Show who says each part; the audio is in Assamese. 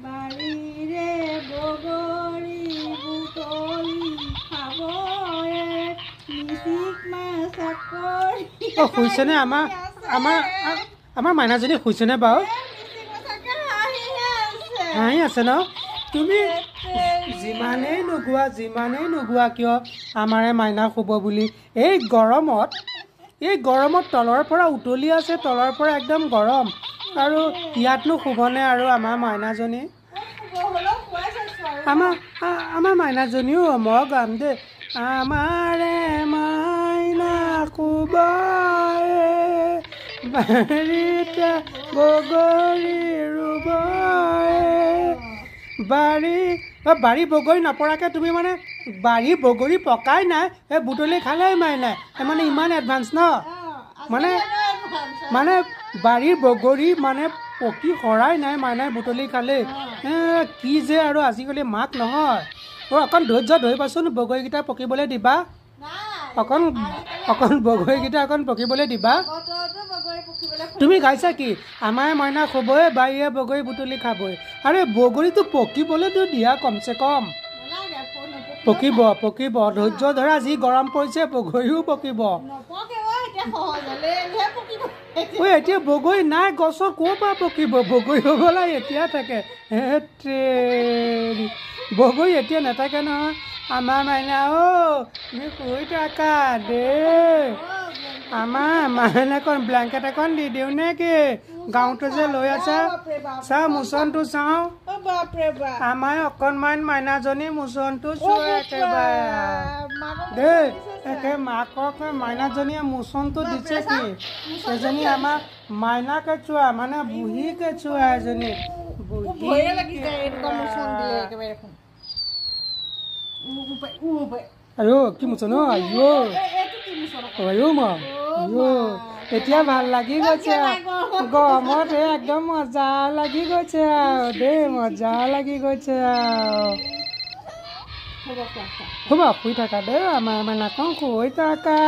Speaker 1: বাৰীৰে বগৰী বুটলি খাবয়ে মিচিক মাছাকৰি
Speaker 2: শুইছেনে আমাৰ মাইনাজনী শুইছেনে বাৰু হাঁহি আছে ন তুমি যিমানেই নোগোৱা কিয় আমাৰে মাইনা শুব বুলি এই গৰমত তলৰ পৰা উতলি আছে তলৰ পৰা একদম গৰম আৰু ইয়াতনো শুবনে আৰু আমাৰ মাইনাজনী আমাৰ মাইনাজনীও মই গাম দেই আমাৰে মাইনা শুবয়ে বাৰীতে বগৰী ৰুবয়ে বাৰী বগৰী নপৰাকৈ তুমি মানে বাৰী বগৰী পকাই নাই এই বুটলি খালেই মাইনাই মানে ইমান এডভান্স ন মানে বাৰীৰ বগৰী মানে পকি সৰাই নাই মাইনাই বুটলি খালেই কি যে আৰু আজিকালি মাক নহয় অকণ ধৈৰ্য ধৰিবাচোন বগৰীকেইটা পকিবলৈ দিবা অকণ বগৰীকেইটা অকণ পকিবলৈ দিবা তুমি গাইছা কি আমাৰ মইনা শুবই বাৰীয়ে বগৰী বুটলি খাবই আৰে বগৰীটো পকিবলৈতো দিয়া কমচে কম পকিব ধৈৰ্য ধৰা যি গৰম পৰিছে বগৰীও পকিব এতিয়া বগৰী নাই গছৰ ক'ৰ পৰা পকিব বগৰী হ'বলা এতিয়া থাকে বগৰী এতিয়া নাথাকে নহয় আমাৰ মাইনা তুমি শুই থাকা দেই আমাৰ মাইনাকণ ব্লেংকেট এখন দি দিওঁ নে কি গাঁৱটো যে লৈ আছা চাওঁ মোচনটো চাওঁ আমাৰ অকণমান মাইনাজনী মোচনটো চোৱা একেবাৰে দেই একে মাকক মাইনাজনীয়ে মোচনটো দিছে কি এজনী আমাৰ মাইনাকে চোৱা মানে বুঢ়ীকে চোৱা এজনী আয়ো কি মোচন আয়ো মা এতিয়া ভাল লাগি গৈছে গৰমত একদম মজা লাগি গৈছে আৰু দেই মজা লাগি গৈছে আৰু হ'ব শুই থাকা দেই আমাৰ মাইনাকণ শুই থাকা